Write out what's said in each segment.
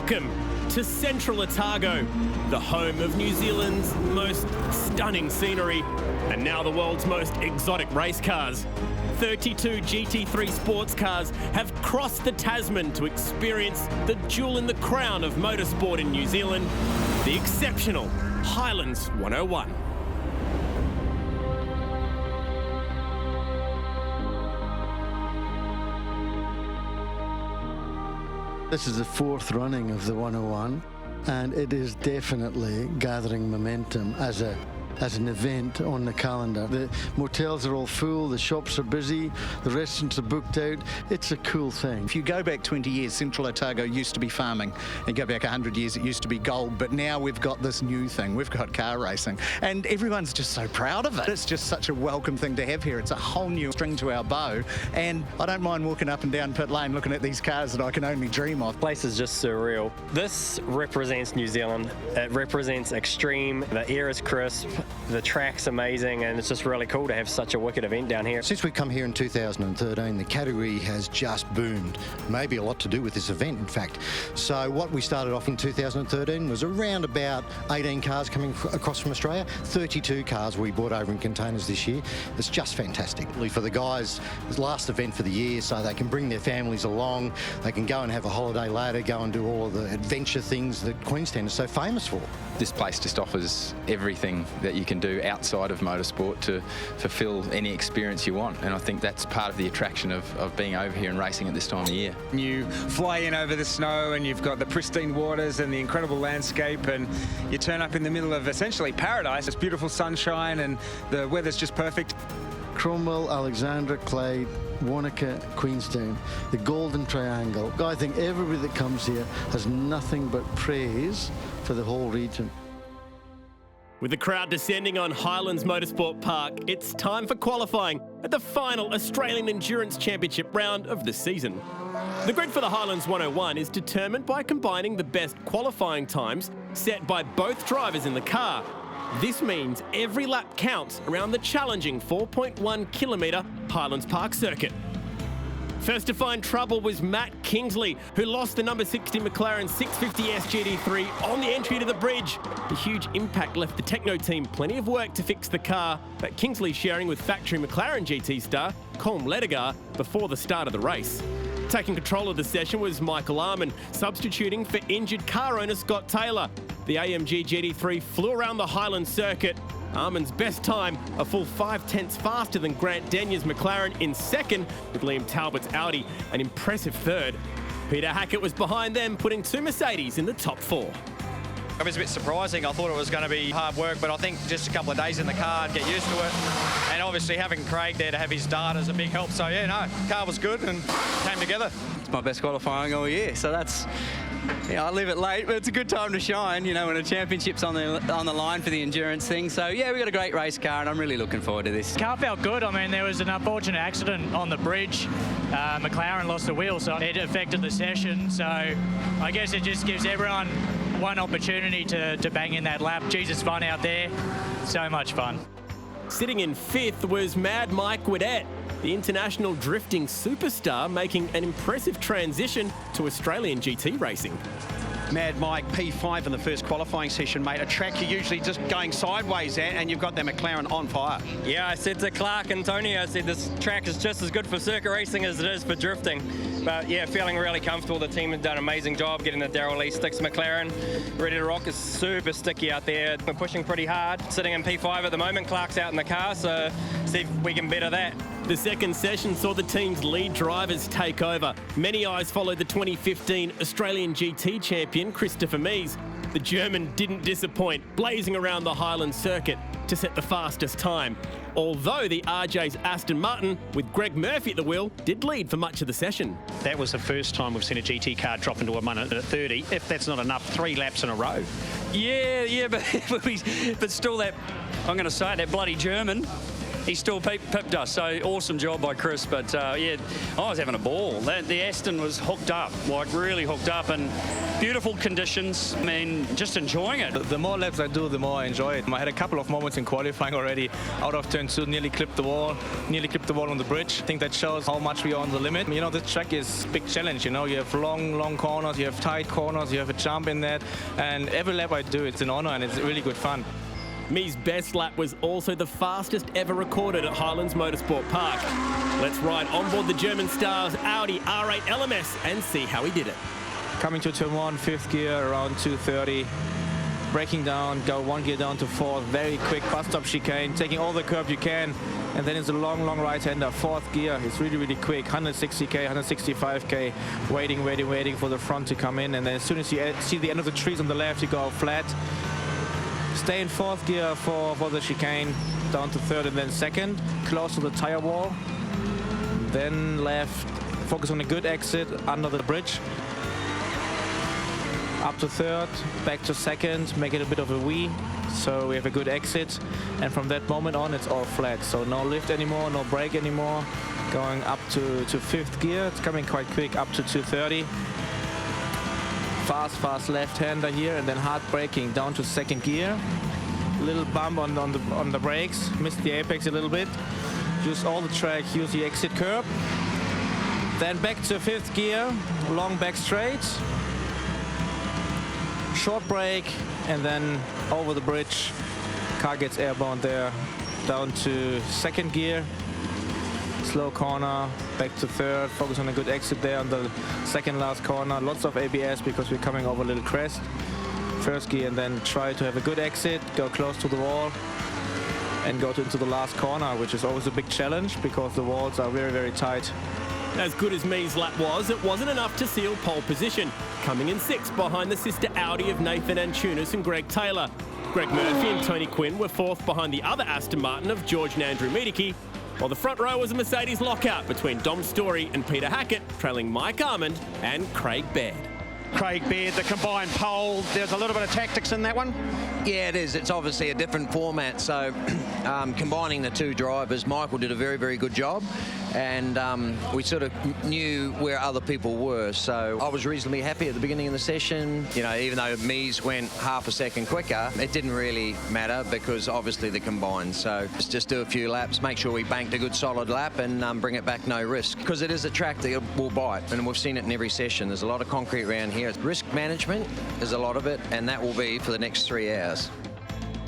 Welcome to Central Otago, the home of New Zealand's most stunning scenery and now the world's most exotic race cars. 32 GT3 sports cars have crossed the Tasman to experience the jewel in the crown of motorsport in New Zealand, the exceptional Highlands 101. This is the fourth running of the 101, and it is definitely gathering momentum as an event on the calendar. The motels are all full, the shops are busy, the restaurants are booked out. It's a cool thing. If you go back 20 years, Central Otago used to be farming. And go back 100 years, it used to be gold. But now we've got this new thing. We've got car racing. And everyone's just so proud of it. It's just such a welcome thing to have here. It's a whole new string to our bow. And I don't mind walking up and down pit lane looking at these cars that I can only dream of. The place is just surreal. This represents New Zealand. It represents extreme. The air is crisp. The track's amazing, and it's just really cool to have such a wicked event down here. Since we come here in 2013, the category has just boomed. Maybe a lot to do with this event, in fact. So what we started off in 2013 was around about 18 cars coming across from Australia. 32 cars we brought over in containers this year. It's just fantastic. For the guys, it's the last event for the year, so they can bring their families along. They can go and have a holiday later, go and do all of the adventure things that Queenstown is so famous for. This place just offers everything that you can do outside of motorsport to fulfill any experience you want, and I think that's part of the attraction of being over here and racing at this time of year. You fly in over the snow and you've got the pristine waters and the incredible landscape, and you turn up in the middle of essentially paradise. It's beautiful sunshine and the weather's just perfect. Cromwell, Alexandra, Clyde, Wanaka, Queenstown, the Golden Triangle. I think everybody that comes here has nothing but praise for the whole region. With the crowd descending on Highlands Motorsport Park, it's time for qualifying at the final Australian Endurance Championship round of the season. The grid for the Highlands 101 is determined by combining the best qualifying times set by both drivers in the car. This means every lap counts around the challenging 4.1 kilometre Highlands Park circuit. First to find trouble was Matt Kingsley, who lost the number 60 McLaren 650S GT3 on the entry to the bridge. The huge impact left the Techno team plenty of work to fix the car, but Kingsley sharing with factory McLaren GT star Colm Ledegar before the start of the race. Taking control of the session was Michael Arman, substituting for injured car owner Scott Taylor. The AMG GT3 flew around the Highlands circuit. Arman's best time, a full 5/10 faster than Grant Denye's McLaren in second, with Liam Talbot's Audi an impressive third. Peter Hackett was behind them, putting two Mercedes in the top four. It was a bit surprising. I thought it was going to be hard work, but I think just a couple of days in the car and get used to it. And obviously having Craig there to have his data is a big help. So yeah, no, car was good and came together. It's my best qualifying all year, so that's, I leave it late, but it's a good time to shine, when a championship's on the line for the endurance thing. So yeah, we got a great race car, and I'm really looking forward to this. Car felt good. I mean, there was an unfortunate accident on the bridge. McLaren lost the wheel, so it affected the session. So I guess it just gives everyone one opportunity to bang in that lap. Jesus, fun out there. So much fun. Sitting in fifth was Mad Mike Widdett, the international drifting superstar, making an impressive transition to Australian GT racing. Mad Mike, P5 in the first qualifying session, mate. A track you're usually just going sideways at, and you've got that McLaren on fire. Yeah, I said to Clark and Tony, I said this track is just as good for circuit racing as it is for drifting. But yeah, feeling really comfortable. The team has done an amazing job getting the Darrell Lee Sticks McLaren ready to rock. Is super sticky out there. We're pushing pretty hard. Sitting in P5 at the moment. Clark's out in the car, so see if we can better that. The second session saw the team's lead drivers take over. Many eyes followed the 2015 Australian GT champion, Christopher Mies. The German didn't disappoint, blazing around the Highlands circuit to set the fastest time. Although the RJ's Aston Martin, with Greg Murphy at the wheel, did lead for much of the session. That was the first time we've seen a GT car drop into a minute at 30. If that's not enough, 3 laps in a row. Yeah, but still that, I'm going to say, that bloody German he still pipped us. So awesome job by Chris. But yeah, I was having a ball. The Aston was hooked up, like really hooked up, and beautiful conditions. I mean, just enjoying it. The more laps I do, the more I enjoy it. I had a couple of moments in qualifying already. Out of turn 2, nearly clipped the wall on the bridge. I think that shows how much we are on the limit. You know, this track is a big challenge. You know, you have long corners, you have tight corners, you have a jump in that, and every lap I do, it's an honor and it's really good fun. Mee's best lap was also the fastest ever recorded at Highlands Motorsport Park. Let's ride on board the German star's Audi R8 LMS and see how he did it. Coming to turn 1, 5th gear, around 230. Braking down, go 1 gear down to 4th, very quick bus stop chicane, taking all the curb you can, and then it's a long right-hander, 4th gear. It's really quick, 160k, 165k, waiting for the front to come in, and then as soon as you see the end of the trees on the left, you go flat. Stay in 4th gear for the chicane, down to 3rd and then 2nd, close to the tire wall. Then left, focus on a good exit under the bridge. Up to 3rd, back to 2nd, make it a bit of a V, so we have a good exit. And from that moment on, it's all flat. So no lift anymore, no brake anymore. Going up to 5th gear, it's coming quite quick, up to 230. Fast left-hander here, and then hard braking down to 2nd gear. Little bump on the brakes, missed the apex a little bit. Use all the track, use the exit curb. Then back to 5th gear, long back straight. Short brake, and then over the bridge. Car gets airborne there, down to 2nd gear. Slow corner, back to 3rd, focus on a good exit there on the 2nd last corner. Lots of ABS because we're coming over a little crest. 1st gear, and then try to have a good exit, go close to the wall, and go into the last corner, which is always a big challenge because the walls are very tight. As good as Mee's lap was, it wasn't enough to seal pole position. Coming in 6th behind the sister Audi of Nathan Antunes and Greg Taylor. Greg Murphy and Tony Quinn were 4th behind the other Aston Martin of George and Andrew Miedeke, while the front row was a Mercedes lockout between Dom Story and Peter Hackett, trailing Mike Armand and Craig Baird. Craig Baird, the combined pole, there's a little bit of tactics in that one. Yeah, it is. It's obviously a different format, so combining the two drivers, Michael did a very good job, and we sort of knew where other people were, so I was reasonably happy at the beginning of the session. You know, even though Mees went half a second quicker, it didn't really matter because obviously the combined, so just do a few laps, make sure we banked a good solid lap and bring it back no risk, because it is a track that will bite, and we've seen it in every session. There's a lot of concrete around here. Risk management is a lot of it, and that will be for the next 3 hours.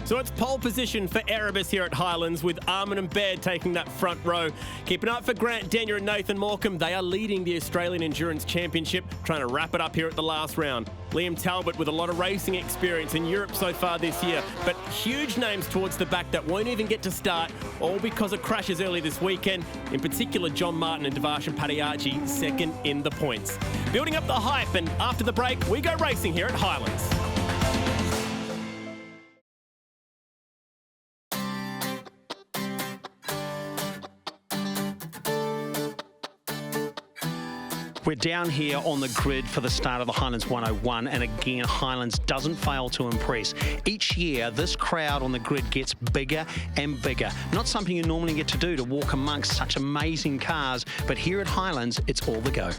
So it's pole position for Erebus here at Highlands, with Armin and Baird taking that front row. Keep an eye for Grant Denyer and Nathan Morecambe. They are leading the Australian Endurance Championship, trying to wrap it up here at the last round. Liam Talbot with a lot of racing experience in Europe so far this year, but huge names towards the back that won't even get to start, all because of crashes early this weekend. In particular, John Martin and Devarshan Padiachi 2nd in the points. Building up the hype, and after the break, we go racing here at Highlands. We're down here on the grid for the start of the Highlands 101, and again, Highlands doesn't fail to impress. Each year, this crowd on the grid gets bigger and bigger. Not something you normally get to do, to walk amongst such amazing cars, but here at Highlands, it's all the go.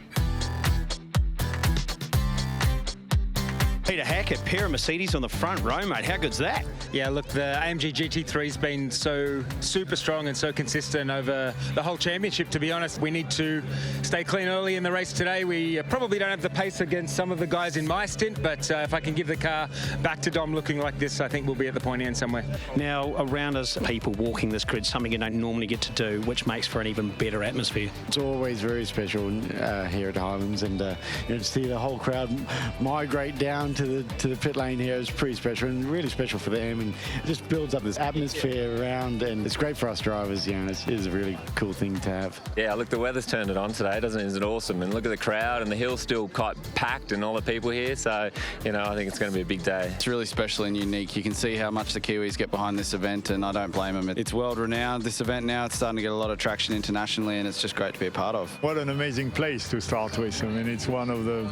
Peter Hackett, pair of Mercedes on the front row, mate. How good's that? Yeah, look, the AMG GT3's been so super strong and so consistent over the whole championship, to be honest. We need to stay clean early in the race today. We probably don't have the pace against some of the guys in my stint, but if I can give the car back to Dom looking like this, I think we'll be at the pointy end somewhere. Now, around us, people walking this grid, something you don't normally get to do, which makes for an even better atmosphere. It's always very special here at Highlands, and to see the whole crowd migrate down to the pit lane here is pretty special, and really special for them, and it just builds up this atmosphere around, and it's great for us drivers. You know, it is a really cool thing to have. Yeah, look, the weather's turned it on today, doesn't it? Isn't it awesome? And look at the crowd, and the hill's still quite packed, and all the people here, so you know, I think it's going to be a big day. It's really special and unique. You can see how much the Kiwis get behind this event, and I don't blame them. It's world renowned, this event now. It's starting to get a lot of traction internationally, and it's just great to be a part of. What an amazing place to start with. I mean, it's one of the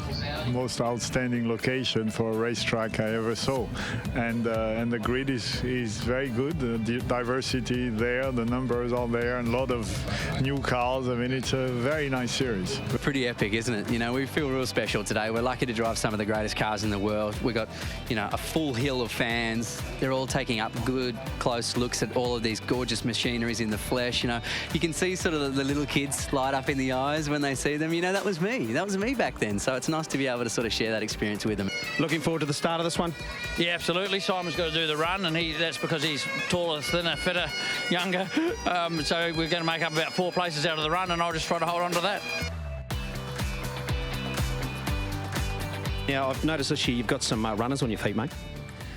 most outstanding locations for a racetrack I ever saw. And the grid is very good. The diversity there, the numbers are there, and a lot of new cars. I mean, it's a very nice series. Pretty epic, isn't it? You know, we feel real special today. We're lucky to drive some of the greatest cars in the world. We've got, you know, a full hill of fans. They're all taking up good, close looks at all of these gorgeous machineries in the flesh. You know, you can see sort of the little kids light up in the eyes when they see them. You know, that was me. That was me back then. So it's nice to be able to sort of share that experience with them. Looking forward to the start of this one? Yeah, absolutely. Simon's got to do the run, and that's because he's taller, thinner, fitter, younger. So we're going to make up about 4 places out of the run, and I'll just try to hold on to that. Now, I've noticed this year you've got some runners on your feet, mate.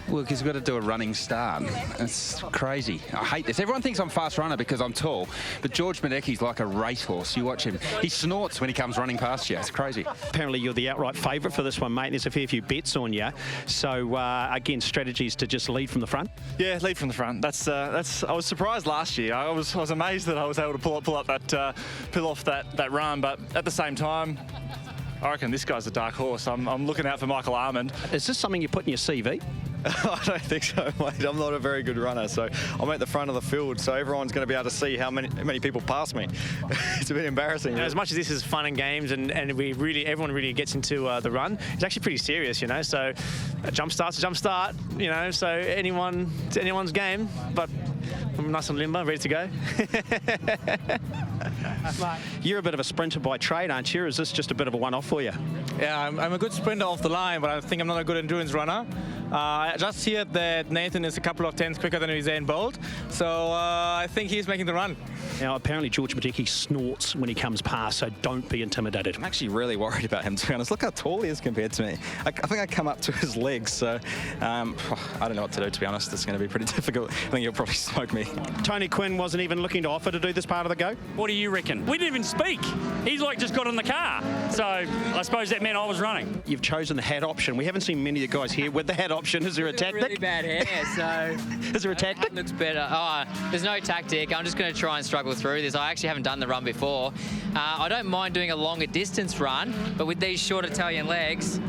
Look, he's got to do a running start. It's crazy. I hate this. Everyone thinks I'm a fast runner because I'm tall, but George Madecki's like a racehorse. You watch him. He snorts when he comes running past you. It's crazy. Apparently you're the outright favourite for this one, mate. There's a fair few bets on you. So, again, strategies to just lead from the front? Yeah, lead from the front. That's. I was surprised last year. I was amazed that I was able to pull off that run, but at the same time, I reckon this guy's a dark horse. I'm looking out for Michael Armand. Is this something you put in your CV? I don't think so, mate. I'm not a very good runner, so I'm at the front of the field, so everyone's going to be able to see how many people pass me. It's a bit embarrassing. You know, as much as this is fun and games, and everyone really gets into the run, it's actually pretty serious, you know. So a jump start's a jump start, you know. So it's anyone's game, but I'm nice and limber, ready to go. You're a bit of a sprinter by trade, aren't you? Or is this just a bit of a one-off for you? Yeah, I'm a good sprinter off the line, but I think I'm not a good endurance runner. I just heard that Nathan is a couple of tenths quicker than Usain Bolt, so I think he's making the run. Now, apparently George Madecki snorts when he comes past, so don't be intimidated. I'm actually really worried about him, to be honest. Look how tall he is compared to me. I think I come up to his legs, so I don't know what to do, to be honest. It's going to be pretty difficult. I think he'll probably smoke me. Tony Quinn wasn't even looking to offer to do this part of the go? What do you reckon? We didn't even speak. He's like just got in the car. So I suppose that meant I was running. You've chosen the hat option. We haven't seen many of the guys here with the hat option. Is there a tactic? Really bad hair, so... Is there a tactic? Looks better. Oh, there's no tactic. I'm just going to try and struggle through this. I actually haven't done the run before. I don't mind doing a longer distance run, but with these short Italian legs,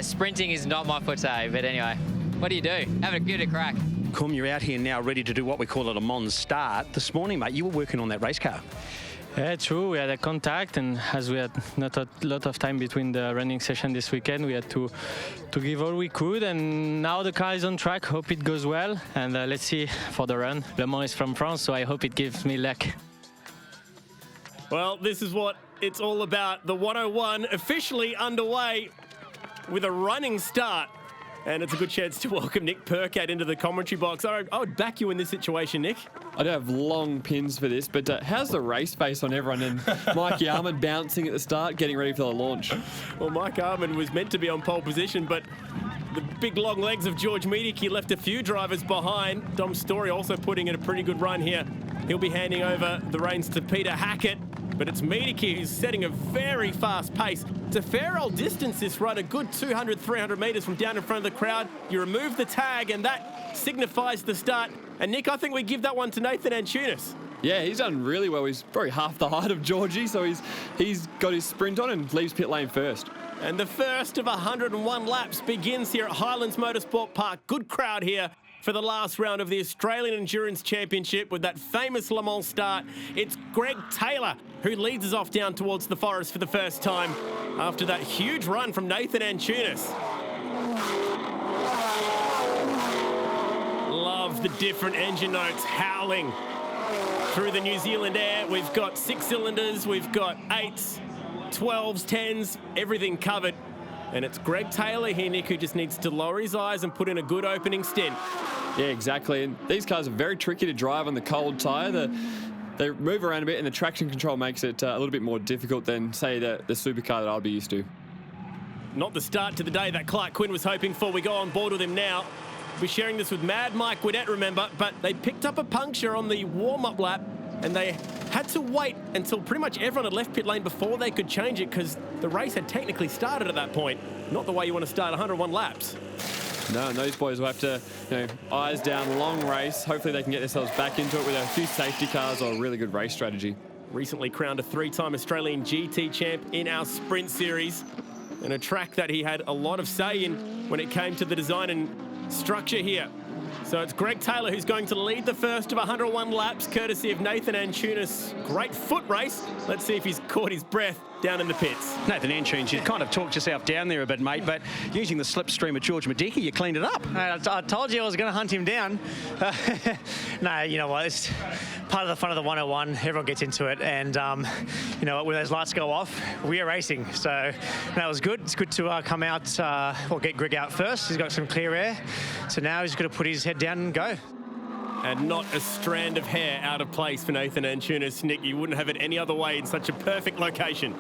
sprinting is not my forte. But anyway, what do you do? Have a crack. Cum, you're out here now ready to do what we call a Mons start. This morning, mate, you were working on that race car. Yeah, true. We had a contact, and as we had not a lot of time between the running session this weekend, we had to give all we could. And now the car is on track. Hope it goes well, and let's see for the run. Le Mans is from France, so I hope it gives me luck. Well, this is what it's all about. The 101 officially underway with a running start. And it's a good chance to welcome Nick Percat into the commentary box. I would back you in this situation, Nick. I don't have long pins for this, but how's the race face on everyone? And Mikey Armand bouncing at the start, getting ready for the launch. Well, Mike Armand was meant to be on pole position, but the big long legs of George Madecki left a few drivers behind. Dom Story also putting in a pretty good run here. He'll be handing over the reins to Peter Hackett. But it's Madecki who's setting a very fast pace. It's a fair old distance, this run, a good 200, 300 metres from down in front of the crowd. You remove the tag, and that signifies the start. And, Nick, I think we give that one to Nathan Antunes. Yeah, he's done really well. He's probably half the height of Georgie, so he's got his sprint on and leaves pit lane first. And the first of 101 laps begins here at Highlands Motorsport Park. Good crowd here for the last round of the Australian Endurance Championship with that famous Le Mans start. It's Greg Taylor who leads us off down towards the forest for the first time after that huge run from Nathan Antunes. Love the different engine notes howling through the New Zealand air. We've got 6 cylinders, we've got 8s, 12s, 10s, everything covered. And it's Greg Taylor here, Nick, who just needs to lower his eyes and put in a good opening stint. Yeah, exactly. And these cars are very tricky to drive on the cold tyre. They move around a bit, and the traction control makes it a little bit more difficult than, say, the supercar that I'll be used to. Not the start to the day that Clark Quinn was hoping for. We go on board with him now. We're sharing this with Mad Mike Winnett, remember, but they picked up a puncture on the warm-up lap, and they had to wait until pretty much everyone had left pit lane before they could change it because the race had technically started at that point. Not the way you want to start 101 laps. No, and those boys will have to, eyes down, long race. Hopefully they can get themselves back into it with a few safety cars or a really good race strategy. Recently crowned a 3-time Australian GT champ in our sprint series. and a track that he had a lot of say in when it came to the design and structure here. So it's Greg Taylor who's going to lead the first of 101 laps, courtesy of Nathan Antunes. Great foot race. Let's see if he's caught his breath down in the pits. Nathan Antunes, you kind of talked yourself down there a bit, mate, but using the slipstream of George Madeki, you cleaned it up. I told you I was going to hunt him down. No, you know what? It's part of the fun of the 101. Everyone gets into it, and you know, when those lights go off, we are racing. So that was good. It's good to come out, or get Greg out first. He's got some clear air. So now he's got to put his head down and go. And not a strand of hair out of place for Nathan Antunes. Nick, you wouldn't have it any other way in such a perfect location.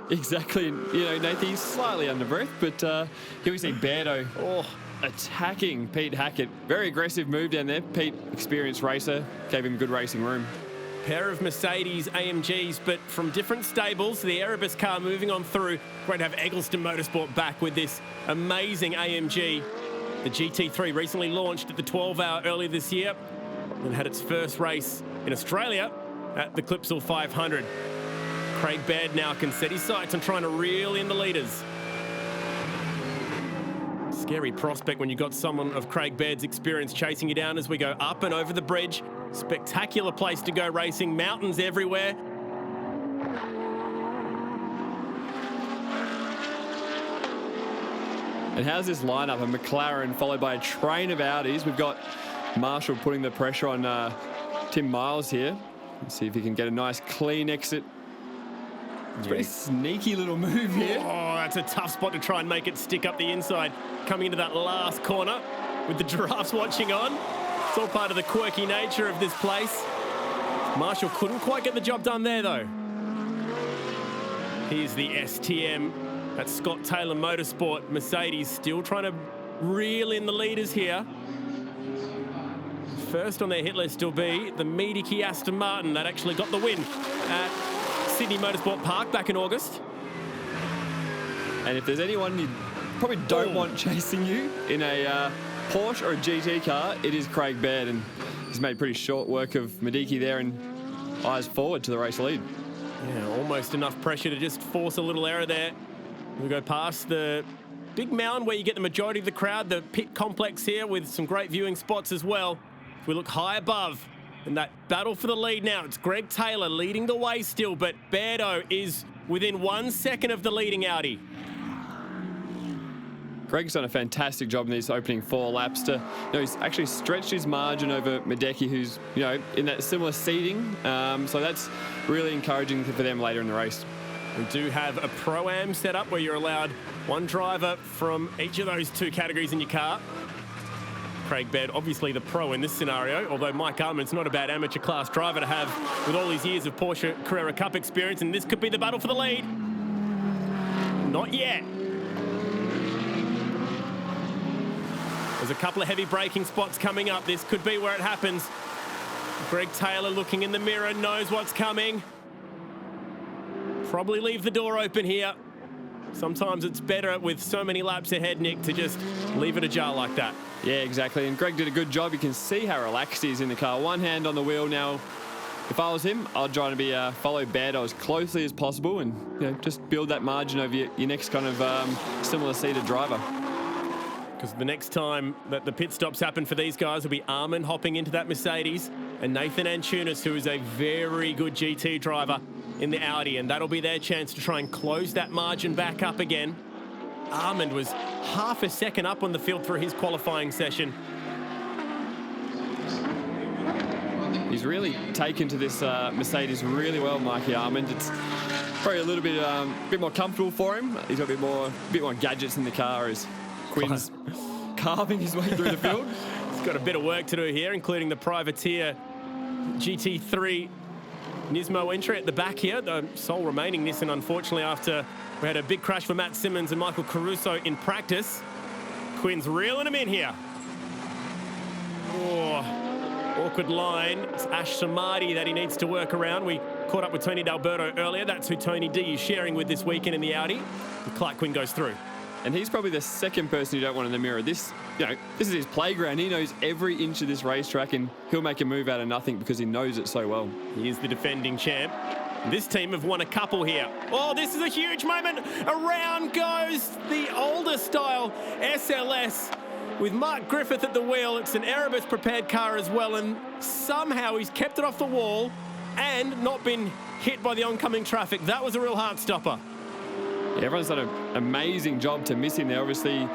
Exactly. You know, Nathan, he's slightly under breath, but here we see Beardo attacking Pete Hackett. Very aggressive move down there. Pete, experienced racer, gave him good racing room. Pair of Mercedes AMGs, but from different stables. The Erebus car moving on through. Great to have Eggleston Motorsport back with this amazing AMG. The GT3 recently launched at the 12-hour earlier this year and had its first race in Australia at the Clipsal 500. Craig Baird now can set his sights on trying to reel in the leaders. Scary prospect when you've got someone of Craig Baird's experience chasing you down as we go up and over the bridge. Spectacular place to go racing, mountains everywhere. And how's this lineup? A McLaren followed by a train of Audis. We've got Marshall putting the pressure on Tim Miles here. Let's see if he can get a nice clean exit. It's a pretty sneaky little move here. Oh, that's a tough spot to try and make it stick up the inside. Coming into that last corner with the giraffes watching on. It's all part of the quirky nature of this place. Marshall couldn't quite get the job done there, though. Here's the STM. That's Scott Taylor Motorsport. Mercedes still trying to reel in the leaders here. First on their hit list will be the Mediki Aston Martin that actually got the win at Sydney Motorsport Park back in August. And if there's anyone you probably don't want chasing you in a Porsche or a GT car, it is Craig Baird, and he's made pretty short work of Mediki there and eyes forward to the race lead. Yeah, almost enough pressure to just force a little error there. We go past the big mound where you get the majority of the crowd, the pit complex here with some great viewing spots as well. If we look high above, and that battle for the lead now, it's Greg Taylor leading the way still, but Beardo is within 1 second of the leading Audi. Greg's done a fantastic job in these opening 4 laps to, he's actually stretched his margin over Medeki, who's, in that similar seating. So that's really encouraging for them later in the race. We do have a Pro-Am set up where you're allowed one driver from each of those 2 categories in your car. Craig Baird, obviously the pro in this scenario, although Mike Armand's not a bad amateur class driver to have with all his years of Porsche Carrera Cup experience, and this could be the battle for the lead. Not yet. There's a couple of heavy braking spots coming up. This could be where it happens. Greg Taylor looking in the mirror, knows what's coming. Probably leave the door open here. Sometimes it's better with so many laps ahead, Nick, to just leave it ajar like that. Yeah, exactly. And Greg did a good job. You can see how relaxed he is in the car. One hand on the wheel now. If I was him, I'd try to follow Beardo as closely as possible and just build that margin over your next kind of similar seated driver. Because the next time that the pit stops happen for these guys will be Armand hopping into that Mercedes and Nathan Antunes, who is a very good GT driver in the Audi, and that'll be their chance to try and close that margin back up again. Armand was half a second up on the field for his qualifying session. He's really taken to this Mercedes really well, Mikey Armand. It's probably a little bit more comfortable for him. He's got a bit more gadgets in the car as Quinn's carving his way through the field. He's got a bit of work to do here, including the Privateer GT3 Nismo entry at the back here, the sole remaining Nissan, unfortunately, after we had a big crash for Matt Simmons and Michael Caruso in practice. Quinn's reeling him in here. Oh, awkward line. It's Ash Samadhi that he needs to work around. We caught up with Tony D'Alberto earlier. That's who Tony D is sharing with this weekend in the Audi. And Clark Quinn goes through. And he's probably the second person you don't want in the mirror. This is his playground. He knows every inch of this racetrack, and he'll make a move out of nothing because he knows it so well. He is the defending champ. This team have won a couple here. Oh, this is a huge moment. Around goes the older style SLS with Mark Griffith at the wheel. It's an Erebus prepared car as well, and somehow he's kept it off the wall and not been hit by the oncoming traffic. That was a real heart stopper. Yeah, everyone's done an amazing job to miss him there. Obviously,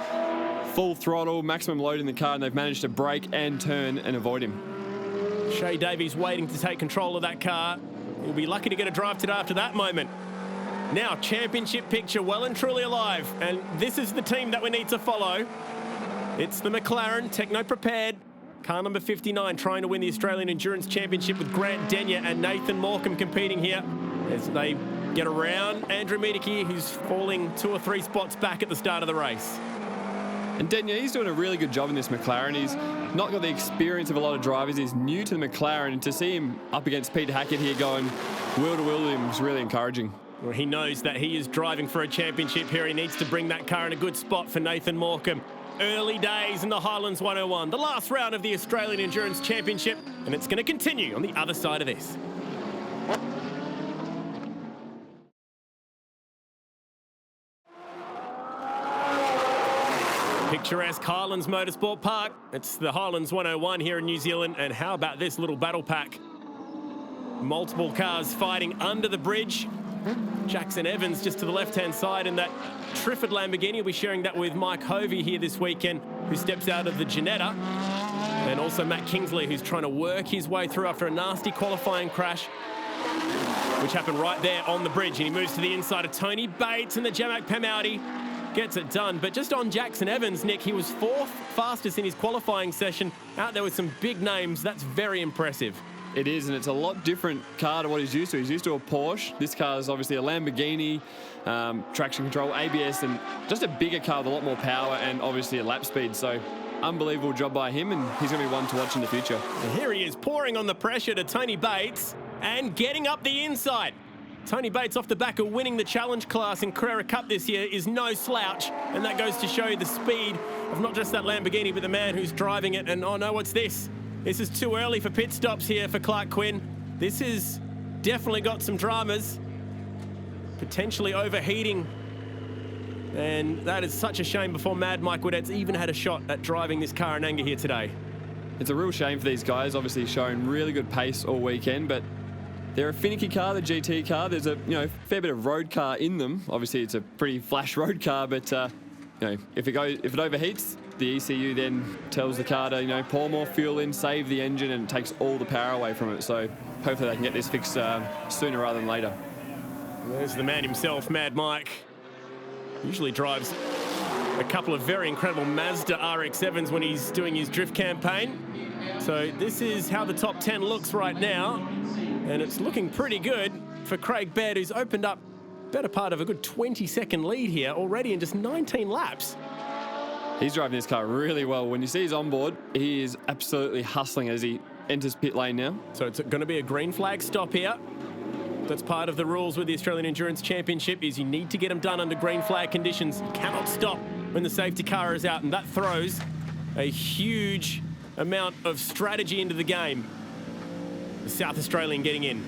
full throttle, maximum load in the car, and they've managed to brake and turn and avoid him. Shay Davies waiting to take control of that car. He'll be lucky to get a drive today after that moment. Now, championship picture well and truly alive, and this is the team that we need to follow. It's the McLaren, techno prepared. Car number 59 trying to win the Australian Endurance Championship with Grant Denyer and Nathan Morecambe competing here as they get around Andrew Miedeke, who's falling 2 or 3 spots back at the start of the race. And Denyer, he's doing a really good job in this McLaren. He's not got the experience of a lot of drivers. He's new to the McLaren, and to see him up against Peter Hackett here going wheel to wheel with him was really encouraging. Well, he knows that he is driving for a championship here. He needs to bring that car in a good spot for Nathan Morecambe. Early days in the Highlands 101, the last round of the Australian Endurance Championship, and it's going to continue on the other side of this. Picturesque Highlands Motorsport Park. It's the Highlands 101 here in New Zealand, and how about this little battle pack? Multiple cars fighting under the bridge. Jackson Evans just to the left-hand side in that Triffid Lamborghini. We'll be sharing that with Mike Hovey here this weekend, who steps out of the Ginetta. And also Matt Kingsley, who's trying to work his way through after a nasty qualifying crash, which happened right there on the bridge. And he moves to the inside of Tony Bates, and the Jamak Pem Audi gets it done. But just on Jackson Evans, Nick, he was 4th fastest in his qualifying session. Out there with some big names. That's very impressive. It is, and it's a lot different car to what he's used to. He's used to a Porsche. This car is obviously a Lamborghini, traction control, ABS, and just a bigger car with a lot more power and obviously a lap speed. So unbelievable job by him, and he's going to be one to watch in the future. And here he is pouring on the pressure to Tony Bates and getting up the inside. Tony Bates, off the back of winning the challenge class in Carrera Cup this year, is no slouch, and that goes to show you the speed of not just that Lamborghini, but the man who's driving it. And oh no, what's this? This is too early for pit stops here for Clark Quinn. This has definitely got some dramas, potentially overheating. And that is such a shame before Mad Mike Woodetts even had a shot at driving this car in anger here today. It's a real shame for these guys, obviously showing really good pace all weekend, but they're a finicky car, the GT car. There's a fair bit of road car in them. Obviously it's a pretty flash road car, but if it overheats, the ECU then tells the car to pour more fuel in, save the engine, and it takes all the power away from it. So hopefully they can get this fixed sooner rather than later. There's the man himself, Mad Mike. Usually drives a couple of very incredible Mazda RX-7s when he's doing his drift campaign. So this is how the top 10 looks right now, and it's looking pretty good for Craig Baird, who's opened up better part of a good 20-second lead here already in just 19 laps. He's driving this car really well. When you see his onboard, he is absolutely hustling as he enters pit lane now. So it's going to be a green flag stop here. That's part of the rules with the Australian Endurance Championship, is you need to get them done under green flag conditions. You cannot stop when the safety car is out, and that throws a huge amount of strategy into the game. The South Australian getting in.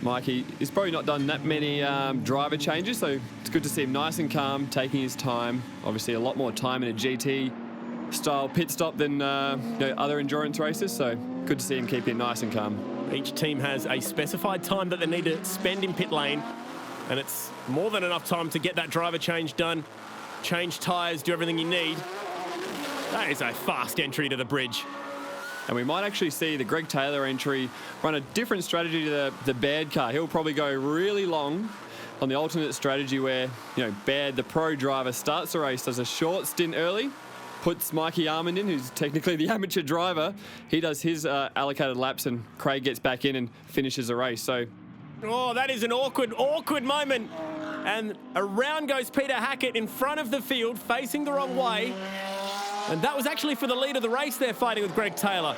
Mikey, he's probably not done that many driver changes, so it's good to see him nice and calm, taking his time. Obviously a lot more time in a GT-style pit stop than other endurance races, so good to see him keep it nice and calm. Each team has a specified time that they need to spend in pit lane, and it's more than enough time to get that driver change done, change tyres, do everything you need. That is a fast entry to the bridge. And we might actually see the Greg Taylor entry run a different strategy to the Baird car. He'll probably go really long on the alternate strategy where, Baird, the pro driver, starts the race, does a short stint early, puts Mikey Armand in, who's technically the amateur driver. He does his allocated laps, and Craig gets back in and finishes the race. So, oh, that is an awkward moment. And around goes Peter Hackett in front of the field, facing the wrong way. And that was actually for the lead of the race there, fighting with Greg Taylor.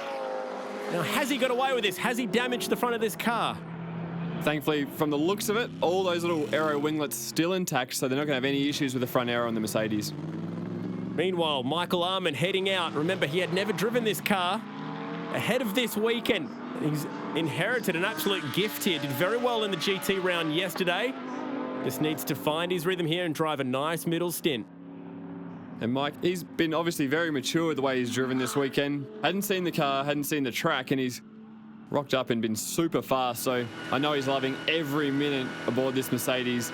Now, has he got away with this? Has he damaged the front of this car? Thankfully, from the looks of it, all those little aero winglets still intact, so they're not going to have any issues with the front aero on the Mercedes. Meanwhile, Michael Armand heading out. Remember, he had never driven this car ahead of this weekend. He's inherited an absolute gift here. Did very well in the GT round yesterday. Just needs to find his rhythm here and drive a nice middle stint. And Mike, he's been obviously very mature the way he's driven this weekend. Hadn't seen the car, hadn't seen the track, and he's rocked up and been super fast. So I know he's loving every minute aboard this Mercedes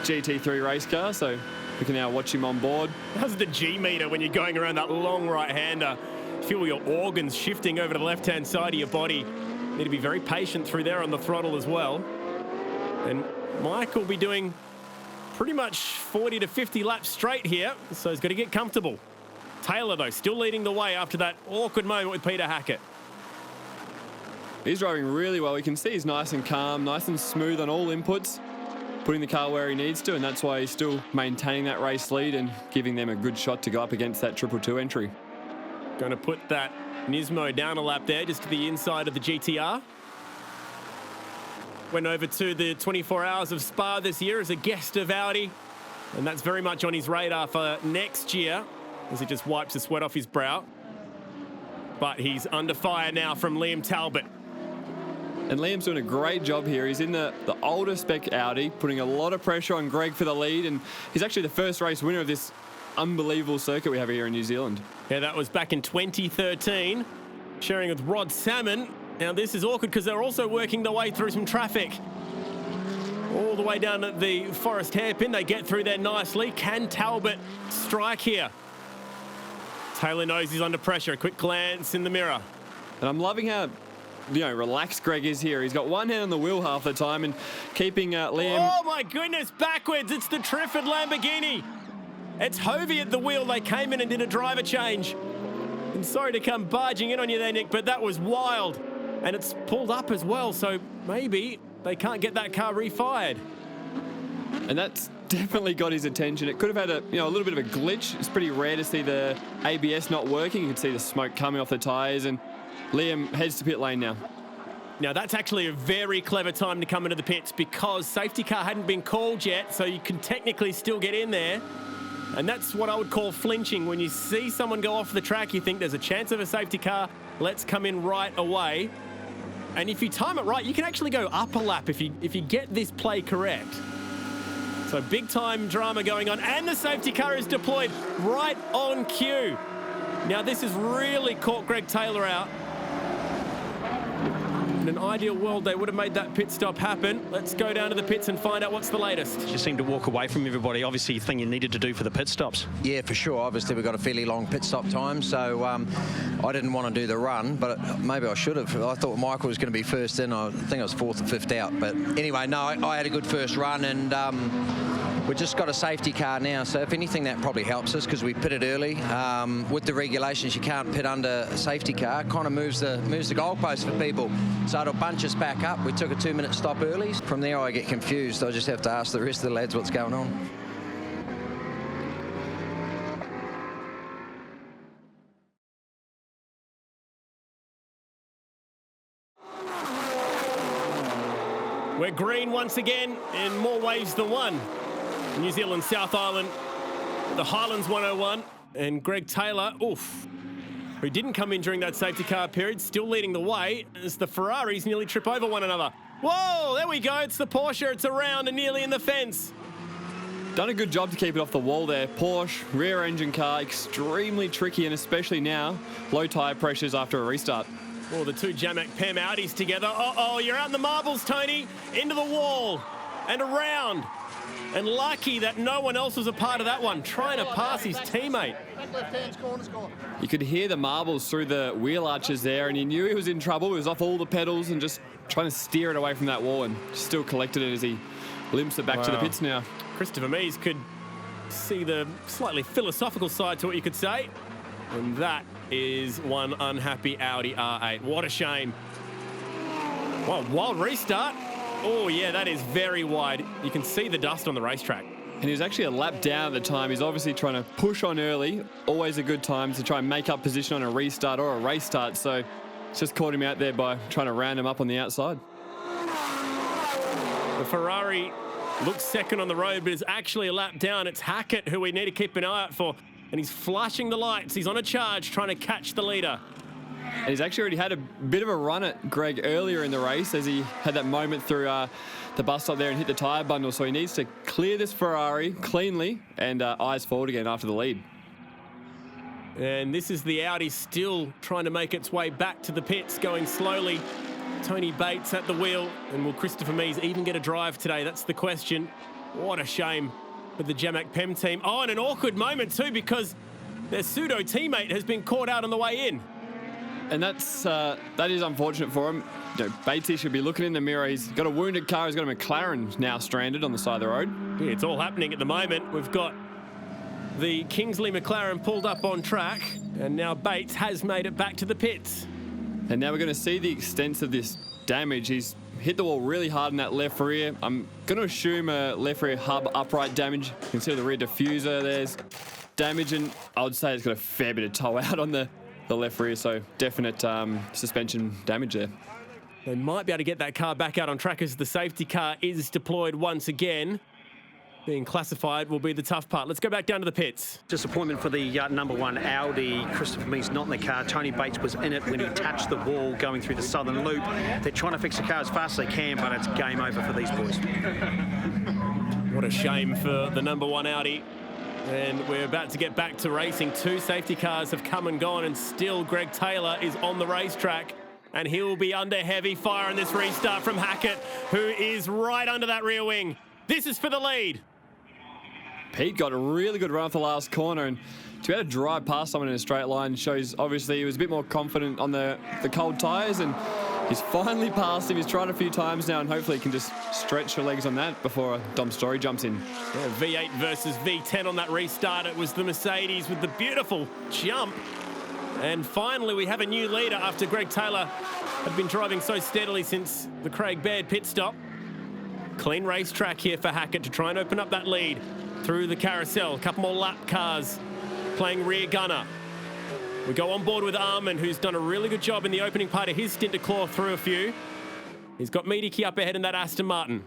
GT3 race car. So we can now watch him on board. How's the G meter when you're going around that long right-hander? Feel your organs shifting over to the left-hand side of your body. Need to be very patient through there on the throttle as well. And Mike will be doing pretty much 40 to 50 laps straight here, so he's got to get comfortable. Taylor, though, still leading the way after that awkward moment with Peter Hackett. He's driving really well. You can see he's nice and calm, nice and smooth on all inputs, putting the car where he needs to, and that's why he's still maintaining that race lead and giving them a good shot to go up against that 222 entry. Going to put that Nismo down a lap there, just to the inside of the GTR. Went over to the 24 Hours of Spa this year as a guest of Audi, and that's very much on his radar for next year as he just wipes the sweat off his brow. But he's under fire now from Liam Talbot. And Liam's doing a great job here. He's in the older spec Audi, putting a lot of pressure on Greg for the lead, and he's actually the first race winner of this unbelievable circuit we have here in New Zealand. Yeah, that was back in 2013, sharing with Rod Salmon. Now this is awkward because they're also working their way through some traffic. All the way down at the Forest hairpin, they get through there nicely. Can Talbot strike here? Taylor knows he's under pressure. A quick glance in the mirror. And I'm loving how, relaxed Greg is here. He's got one hand on the wheel half the time and keeping Liam... Oh my goodness, backwards. It's the Triffid Lamborghini. It's Hovey at the wheel. They came in and did a driver change. And sorry to come barging in on you there, Nick, but that was wild. And it's pulled up as well, so maybe they can't get that car refired. And that's definitely got his attention. It could have had a little bit of a glitch. It's pretty rare to see the ABS not working. You can see the smoke coming off the tyres, and Liam heads to pit lane now. Now that's actually a very clever time to come into the pits because safety car hadn't been called yet, so you can technically still get in there. And that's what I would call flinching. When you see someone go off the track, you think there's a chance of a safety car. Let's come in right away. And if you time it right, you can actually go up a lap if you get this play correct. So big time drama going on, and the safety car is deployed right on cue. Now this has really caught Greg Taylor out. In an ideal world, they would have made that pit stop happen. Let's go down to the pits and find out what's the latest. You seem to walk away from everybody. Obviously, a thing you needed to do for the pit stops. Yeah, for sure. Obviously, we've got a fairly long pit stop time, so I didn't want to do the run, but maybe I should have. I thought Michael was going to be first in. I think I was fourth or fifth out. But anyway, no, I had a good first run, and we've just got a safety car now, so if anything, that probably helps us because we pitted early. With the regulations, you can't pit under a safety car. It kind of moves the goalpost for people, so it'll bunch us back up. We took a 2-minute stop early. From there, I get confused. I just have to ask the rest of the lads what's going on. We're green once again in more ways than one. New Zealand South Island, the Highlands 101, and Greg Taylor, who didn't come in during that safety car period, still leading the way as the Ferraris nearly trip over one another. Whoa, there we go. It's the Porsche. It's around and nearly in the fence. Done a good job to keep it off the wall there. Porsche, rear engine car, extremely tricky, and especially now, low tyre pressures after a restart. Oh, the two Jamak PEM Audis together. Uh-oh, you're out in the marbles, Tony. Into the wall and around. And lucky that no one else was a part of that one, trying to pass his teammate. You could hear the marbles through the wheel arches there, and he knew he was in trouble. He was off all the pedals and just trying to steer it away from that wall, and still collected it as he limps it back to the pits now. Christopher Mees could see the slightly philosophical side to what you could say. And that is one unhappy Audi R8. What a shame. Well, wild restart. Oh, yeah, that is very wide. You can see the dust on the racetrack. And he was actually a lap down at the time. He's obviously trying to push on early. Always a good time to try and make up position on a restart or a race start. So it's just caught him out there by trying to round him up on the outside. The Ferrari looks second on the road, but is actually a lap down. It's Hackett who we need to keep an eye out for. And he's flashing the lights. He's on a charge trying to catch the leader. And he's actually already had a bit of a run at Greg earlier in the race as he had that moment through the bus stop there and hit the tyre bundle. So he needs to clear this Ferrari cleanly and eyes forward again after the lead. And this is the Audi still trying to make its way back to the pits, going slowly. Tony Bates at the wheel. And will Christopher Mees even get a drive today? That's the question. What a shame for the Jamac Pem team. Oh, and an awkward moment too, because their pseudo teammate has been caught out on the way in. And that is unfortunate for him. You know, Batesy should be looking in the mirror. He's got a wounded car. He's got a McLaren now stranded on the side of the road. Yeah, it's all happening at the moment. We've got the Kingsley McLaren pulled up on track, and now Bates has made it back to the pits. And now we're going to see the extent of this damage. He's hit the wall really hard in that left rear. I'm going to assume a left rear hub upright damage. You can see the rear diffuser, there's damage, and I would say it's got a fair bit of toe out on the left rear, so definite suspension damage there. They might be able to get that car back out on track as the safety car is deployed once again. Being classified will be the tough part. Let's go back down to the pits. Disappointment for the number 1 Audi. Christopher Mees not in the car. Tony Bates was in it when he touched the wall going through the southern loop. They're trying to fix the car as fast as they can, but it's game over for these boys. What a shame for the number 1 Audi. And we're about to get back to racing. 2 safety cars have come and gone, and still Greg Taylor is on the racetrack. And he will be under heavy fire in this restart from Hackett, who is right under that rear wing. This is for the lead. Pete got a really good run off the last corner, and to be able to drive past someone in a straight line shows obviously he was a bit more confident on the cold tyres, and he's finally passed him. He's tried a few times now, and hopefully he can just stretch the legs on that before Dom Story jumps in. Yeah, V8 versus V10 on that restart. It was the Mercedes with the beautiful jump. And finally we have a new leader after Greg Taylor had been driving so steadily since the Craig Baird pit stop. Clean racetrack here for Hackett to try and open up that lead through the carousel. A couple more lap cars playing rear gunner. We go on board with Armand, who's done a really good job in the opening part of his stint to claw through a few. He's got Mediki up ahead in that Aston Martin.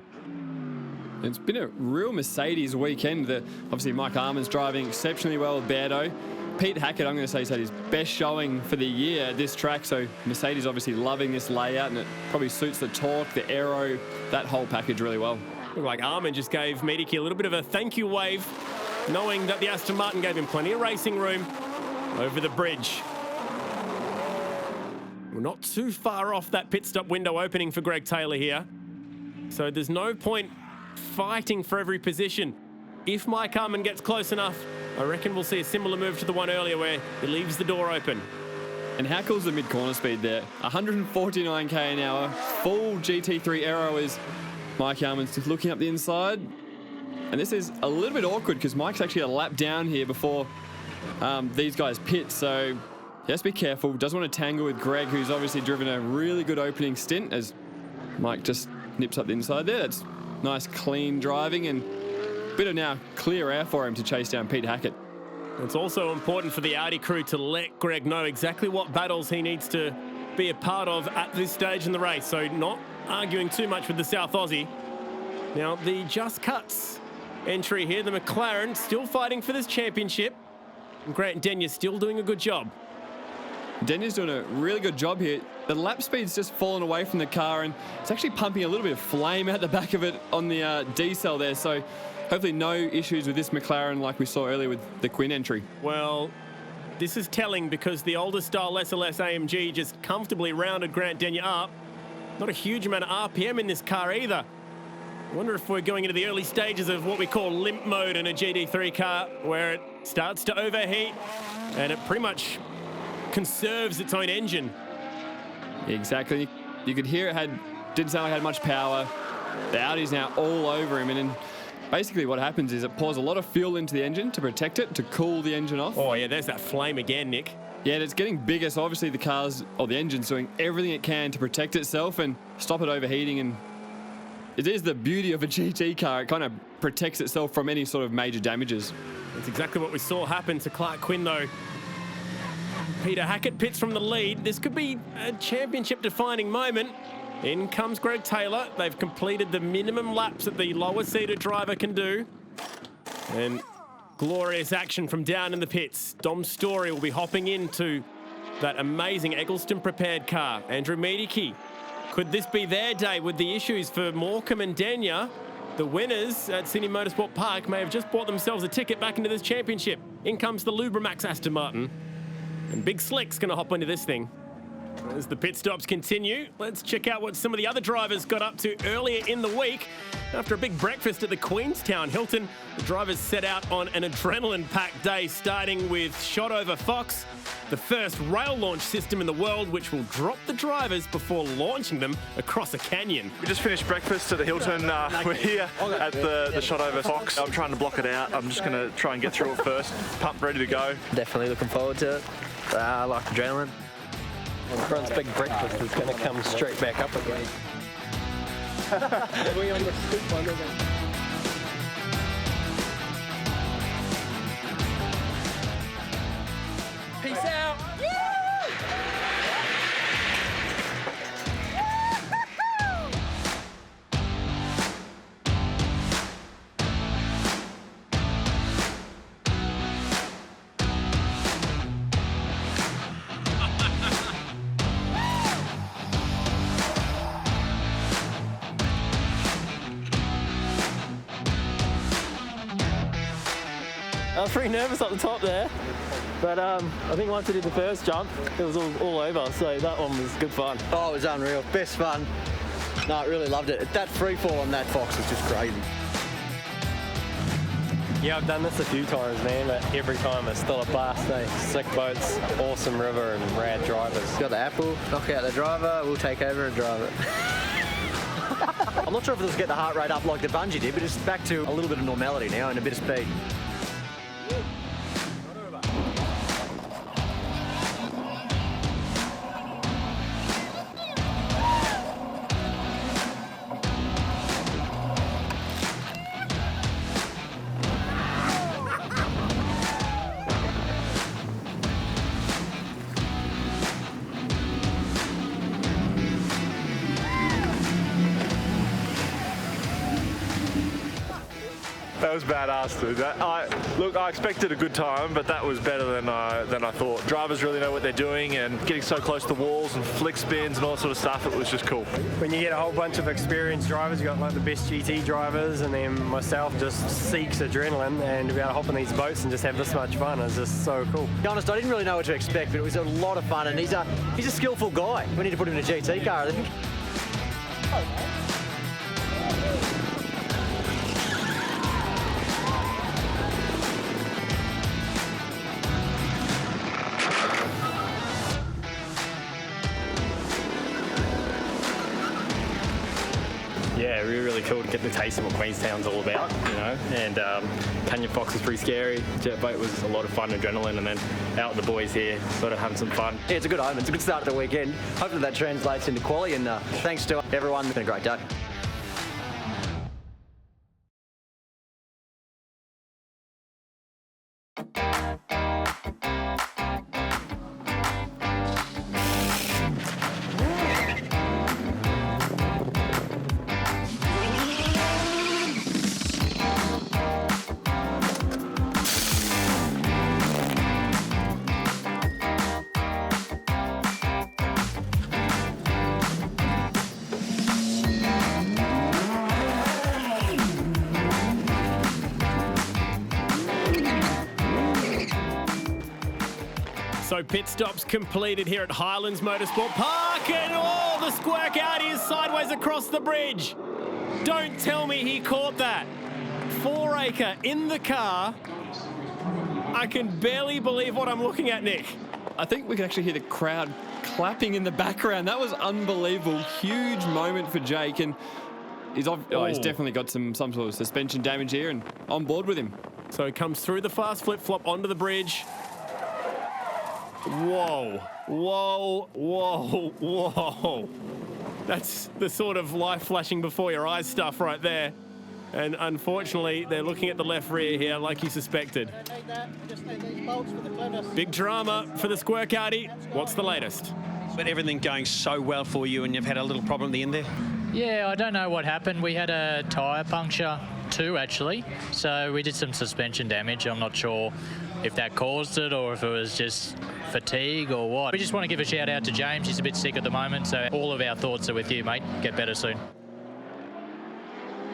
It's been a real Mercedes weekend. Obviously, Mike Armand's driving exceptionally well with Beardo. Pete Hackett, I'm going to say, he's had his best showing for the year at this track. So Mercedes obviously loving this layout, and it probably suits the torque, the aero, that whole package really well. Looked like Armand just gave Mediki a little bit of a thank you wave, knowing that the Aston Martin gave him plenty of racing room over the bridge. We're not too far off that pit stop window opening for Greg Taylor here. So there's no point fighting for every position. If Mike Armand gets close enough, I reckon we'll see a similar move to the one earlier where he leaves the door open. And how cool's the mid-corner speed there? 149k an hour, full GT3 aero is Mike Armand's just looking up the inside. And this is a little bit awkward because Mike's actually a lap down here before these guys pit. So he has to be careful. Doesn't want to tangle with Greg, who's obviously driven a really good opening stint as Mike just nips up the inside there. That's nice, clean driving and bit of now clear air for him to chase down Pete Hackett. It's also important for the Audi crew to let Greg know exactly what battles he needs to be a part of at this stage in the race. So not arguing too much with the South Aussie. Now the Just Cuts entry here, the McLaren still fighting for this championship. And Grant Denyer still doing a good job. Denyer's doing a really good job here. The lap speed's just fallen away from the car, and it's actually pumping a little bit of flame out the back of it on the D-cell there. So hopefully no issues with this McLaren like we saw earlier with the Quinn entry. Well, this is telling because the older style SLS AMG just comfortably rounded Grant Denyer up. Not a huge amount of RPM in this car either. I wonder if we're going into the early stages of what we call limp mode in a GT3 car, where it starts to overheat and it pretty much conserves its own engine. Exactly. You could hear it didn't sound like it had much power. The Audi's now all over him, and then basically what happens is it pours a lot of fuel into the engine to protect it, to cool the engine off. Oh yeah, there's that flame again, Nick. Yeah, and it's getting bigger, so obviously the car's, or the engine's doing everything it can to protect itself and stop it overheating, and it is the beauty of a GT car. It kind of protects itself from any sort of major damages. That's exactly what we saw happen to Clark Quinn though. Peter Hackett pits from the lead. This could be a championship-defining moment. In comes Greg Taylor. They've completed the minimum laps that the lower-seated driver can do. And glorious action from down in the pits. Dom Story will be hopping into that amazing Eggleston-prepared car, Andrew Medici. Could this be their day with the issues for Morecambe and Denya? The winners at Sydney Motorsport Park may have just bought themselves a ticket back into this championship. In comes the Lubramax Aston Martin. And Big Slick's going to hop into this thing. As the pit stops continue, let's check out what some of the other drivers got up to earlier in the week. After a big breakfast at the Queenstown Hilton, the drivers set out on an adrenaline-packed day, starting with Shotover Fox, the first rail launch system in the world, which will drop the drivers before launching them across a canyon. We just finished breakfast at the Hilton. We're here at the Shotover Fox. I'm trying to block it out. I'm just going to try and get through it first. Pumped, ready to go. Definitely looking forward to it. I like adrenaline. Ron's big breakfast is going to come straight back up again. Are we on the scoop one again? Peace out. I was pretty nervous up the top there, but I think once I did the first jump, it was all over, so that one was good fun. Oh, it was unreal. Best fun. No, I really loved it. That free fall on that Fox was just crazy. Yeah, I've done this a few times, man, but every time it's still a blast, eh? Sick boats, awesome river, and rad drivers. Got the apple, knock out the driver, we'll take over and drive it. I'm not sure if this will get the heart rate up like the bungee did, but it's back to a little bit of normality now and a bit of speed. That was badass, dude. Look, I expected a good time, but that was better than I thought. Drivers really know what they're doing, and getting so close to walls and flick spins and all that sort of stuff, it was just cool. When you get a whole bunch of experienced drivers, you got like the best GT drivers, and then myself just seeks adrenaline, and to be able to hop on these boats and just have this much fun is just so cool. To be honest, I didn't really know what to expect, but it was a lot of fun, and he's a skillful guy. We need to put him in a GT car, I think. Yeah, really cool to get the taste of what Queenstown's all about, you know. And Canyon Fox was pretty scary. Jet boat was a lot of fun, adrenaline, and then out with the boys here, sort of having some fun. Yeah, it's a good omen. It's a good start to the weekend. Hopefully that translates into quali, and thanks to everyone. It's been a great day. So pit stops completed here at Highlands Motorsport Park, and the squirk out is sideways across the bridge. Don't tell me he caught that. 4-acre in the car. I can barely believe what I'm looking at, Nick. I think we can actually hear the crowd clapping in the background. That was unbelievable. Huge moment for Jake, and he's definitely got some sort of suspension damage here, and on board with him. So he comes through the fast flip-flop onto the bridge. Whoa, whoa, whoa, whoa. That's the sort of life flashing before your eyes stuff right there. And unfortunately, they're looking at the left rear here like you suspected. Big drama for the Squircardi. What's the latest? But everything going so well for you, and you've had a little problem at the end there? Yeah, I don't know what happened. We had a tyre puncture too, actually. So we did some suspension damage. I'm not sure if that caused it or if it was just fatigue or what. We just want to give a shout out to James. He's a bit sick at the moment, so all of our thoughts are with you, mate. Get better soon.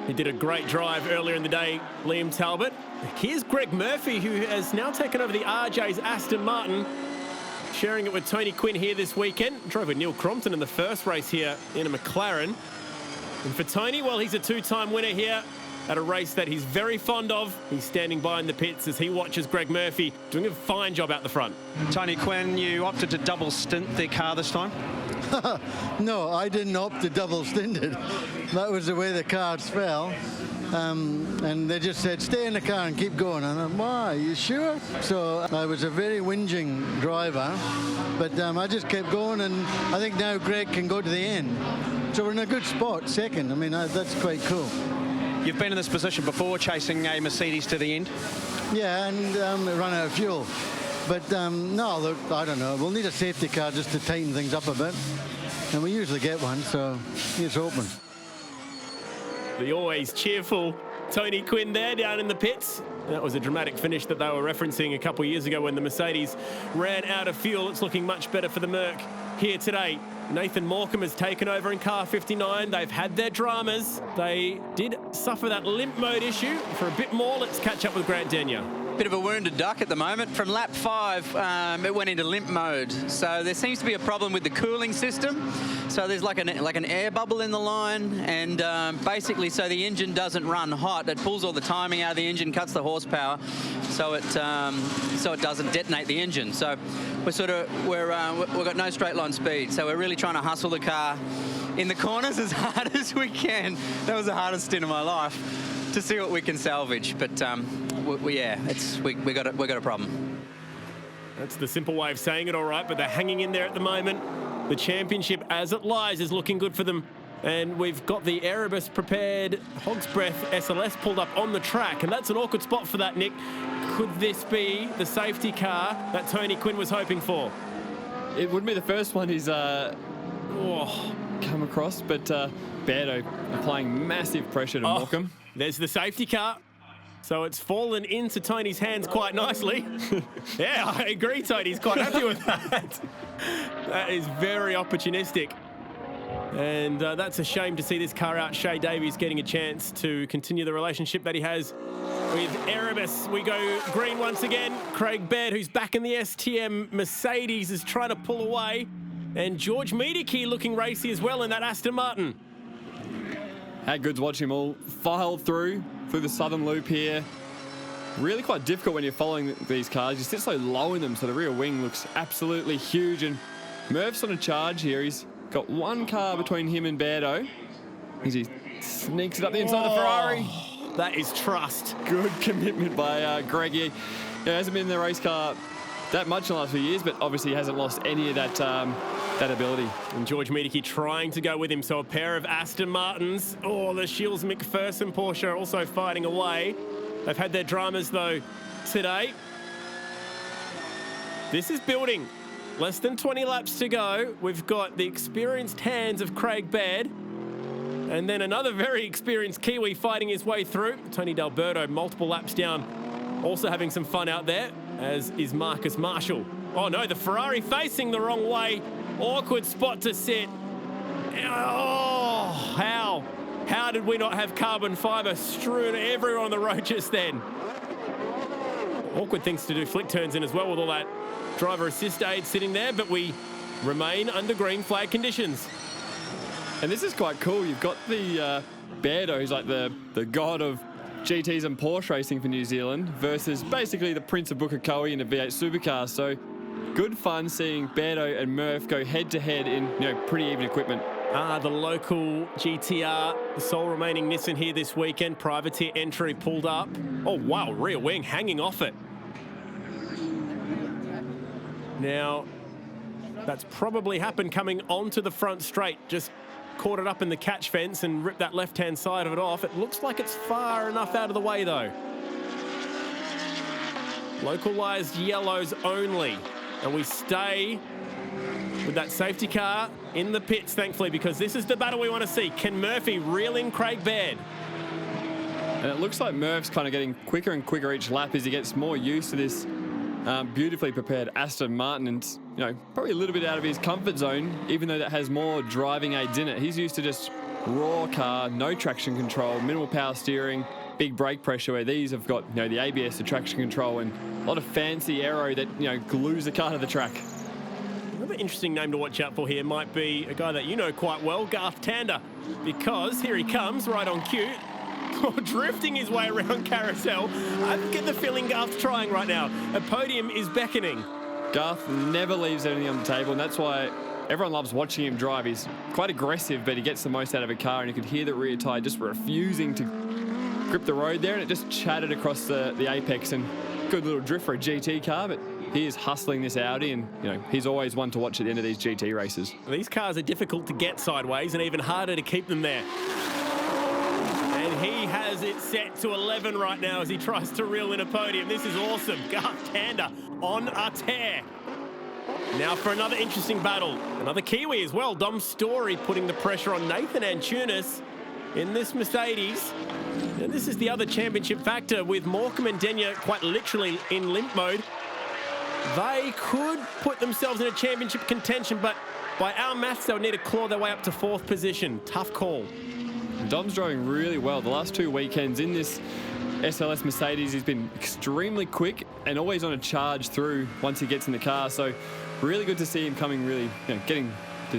He did a great drive earlier in the day, Liam Talbot. Here's Greg Murphy, who has now taken over the RJ's Aston Martin, sharing it with Tony Quinn here this weekend. Drove with Neil Crompton in the first race here in a McLaren. And for Tony, well, he's a two-time winner here at a race that he's very fond of. He's standing by in the pits as he watches Greg Murphy doing a fine job out the front. Tony Quinn, you opted to double stint the car this time? No, I didn't opt to double stint it. That was the way the cards fell. And they just said, stay in the car and keep going. And I'm, why, are you sure? So I was a very whinging driver, but I just kept going, and I think now Greg can go to the end. So we're in a good spot, second. I mean, that's quite cool. You've been in this position before, chasing a Mercedes to the end? Yeah, and it ran out of fuel. But no, look, I don't know. We'll need a safety car just to tighten things up a bit. And we usually get one, so it's open. The always cheerful Tony Quinn there down in the pits. That was a dramatic finish that they were referencing a couple of years ago when the Mercedes ran out of fuel. It's looking much better for the Merc here today. Nathan Morecambe has taken over in car 59. They've had their dramas. They did suffer that limp mode issue. For a bit more, let's catch up with Grant Denyer. Bit of a wounded duck at the moment. From lap 5, it went into limp mode. So there seems to be a problem with the cooling system. So there's like an air bubble in the line, and basically, so the engine doesn't run hot. It pulls all the timing out of the engine, cuts the horsepower, so it doesn't detonate the engine. So we've got no straight line speed. So we're really trying to hustle the car in the corners as hard as we can. That was the hardest stint of my life, to see what we can salvage. But we got a problem. That's the simple way of saying it, all right, but they're hanging in there at the moment. The championship, as it lies, is looking good for them. And we've got the Erebus prepared Hog's Breath SLS pulled up on the track, and that's an awkward spot for that, Nick. Could this be the safety car that Tony Quinn was hoping for? It wouldn't be the first one he's come across, but Beardo applying massive pressure to Morecambe. There's the safety car. So it's fallen into Tony's hands quite nicely. Yeah, I agree, Tony's quite happy with that. That is very opportunistic. And that's a shame to see this car out. Shea Davies getting a chance to continue the relationship that he has with Erebus. We go green once again. Craig Baird, who's back in the STM Mercedes, is trying to pull away. And George Miedeke looking racy as well in that Aston Martin. How good's watching them all file through the southern loop here. Really quite difficult when you're following these cars. You sit so low in them, so the rear wing looks absolutely huge. And Murph's on a charge here. He's got one car between him and Beardo. He sneaks it up the inside of the Ferrari. That is trust. Good commitment by Greg. He hasn't been in the race car that much in the last few years, but obviously he hasn't lost any of that ability. And George Miedeke trying to go with him. So a pair of Aston Martins. Oh, the Shields McPherson Porsche are also fighting away. They've had their dramas, though, today. This is building. Less than 20 laps to go. We've got the experienced hands of Craig Baird. And then another very experienced Kiwi fighting his way through. Tony D'Alberto, multiple laps down. Also having some fun out there, as is Marcus Marshall. Oh, no, the Ferrari facing the wrong way. Awkward spot to sit. Oh, how did we not have carbon fibre strewn everywhere on the road just then? Awkward things to do, flick turns in as well with all that driver assist aid sitting there, but we remain under green flag conditions. And this is quite cool. You've got the Beardo, who's like the god of GTs and Porsche racing for New Zealand, versus basically the Prince of Bukakohe in a V8 supercar. So good fun seeing Beardo and Murph go head-to-head in pretty even equipment. The local GTR, the sole remaining Nissan here this weekend. Privateer entry pulled up. Oh, wow, rear wing hanging off it. Now, that's probably happened coming onto the front straight. Just caught it up in the catch fence and ripped that left-hand side of it off. It looks like it's far enough out of the way, though. Localised yellows only. And we stay with that safety car in the pits, thankfully, because this is the battle we want to see. Can Murphy reel in Craig Baird? And it looks like Murph's kind of getting quicker and quicker each lap as he gets more used to this beautifully prepared Aston Martin, and probably a little bit out of his comfort zone, even though that has more driving aids in it. He's used to just raw car, no traction control, minimal power steering, big brake pressure, where these have got the ABS, the traction control, and a lot of fancy aero that glues the car to the track. Another interesting name to watch out for here might be a guy that you know quite well, Garth Tander, because here he comes right on cue, drifting his way around carousel. I get the feeling Garth's trying right now. A podium is beckoning. Garth never leaves anything on the table, and that's why everyone loves watching him drive. He's quite aggressive, but he gets the most out of a car, and you could hear the rear tyre just refusing to grip the road there, and it just chatted across the apex. And good little drift for a GT car, but he is hustling this Audi, and he's always one to watch at the end of these GT races. These cars are difficult to get sideways and even harder to keep them there. And he has it set to 11 right now as he tries to reel in a podium. This is awesome. Garth Tander on a tear. Now for another interesting battle. Another Kiwi as well. Dom Story putting the pressure on Nathan Antunis in this Mercedes. And this is the other championship factor with Morecambe and Denyer quite literally in limp mode. They could put themselves in a championship contention, but by our maths, they would need to claw their way up to 4th position. Tough call. Dom's driving really well. The last 2 weekends in this SLS Mercedes, he's been extremely quick and always on a charge through once he gets in the car. So really good to see him coming really, getting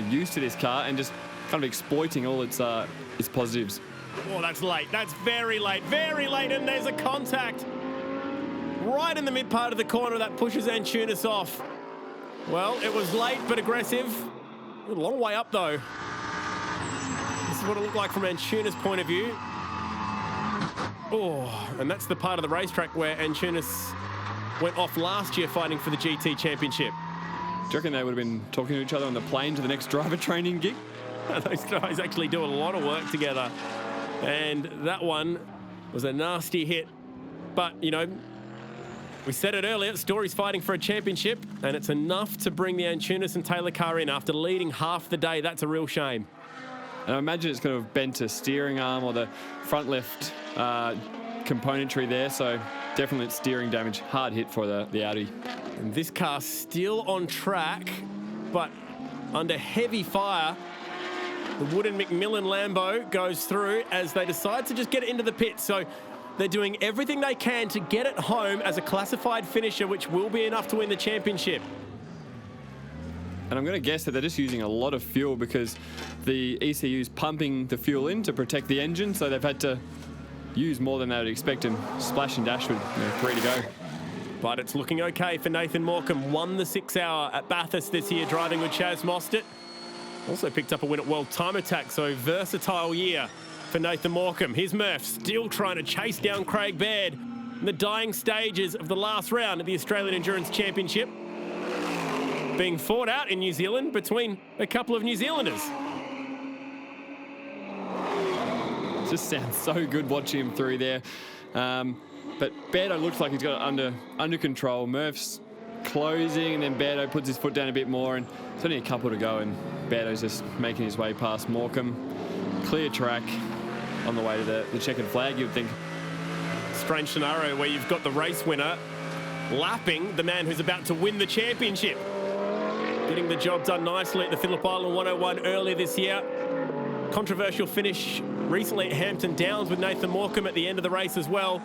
used to this car and just kind of exploiting all its positives. Oh, that's late. That's very late, and there's a contact right in the mid part of the corner that pushes Antunis off. Well, it was late but aggressive. A long way up though. This is what it looked like from Antunis' point of view. Oh, and that's the part of the racetrack where Antunis went off last year fighting for the GT Championship. Do you reckon they would have been talking to each other on the plane to the next driver training gig? Those guys actually do a lot of work together. And that one was a nasty hit. But, we said it earlier, Story's fighting for a championship, and it's enough to bring the Antunis and Taylor car in after leading half the day. That's a real shame. And I imagine it's going to have bent a steering arm or the front left componentry there, so definitely it's steering damage. Hard hit for the Audi. And this car still on track, but under heavy fire. The Wooden Macmillan Lambo goes through as they decide to just get it into the pit. So they're doing everything they can to get it home as a classified finisher, which will be enough to win the championship. And I'm going to guess that they're just using a lot of fuel because the ECU's pumping the fuel in to protect the engine, so they've had to use more than they would expect, and Splash and Dash with 3 to go. But it's looking okay for Nathan Morecambe. Won the 6 hour at Bathurst this year, driving with Chaz Mostert. Also picked up a win at World Time Attack, so versatile year for Nathan Morecambe. Here's Murph still trying to chase down Craig Baird in the dying stages of the last round of the Australian Endurance Championship, being fought out in New Zealand between a couple of New Zealanders. It just sounds so good watching him through there. But Beardo looks like he's got it under control. Murph's closing, and then Beardo puts his foot down a bit more, and it's only a couple to go, and Beardo's just making his way past Morecambe. Clear track on the way to the checkered flag, you'd think. Strange scenario where you've got the race winner lapping the man who's about to win the championship. Getting the job done nicely at the Phillip Island 101 earlier this year. Controversial finish recently at Hampton Downs with Nathan Morecambe at the end of the race as well.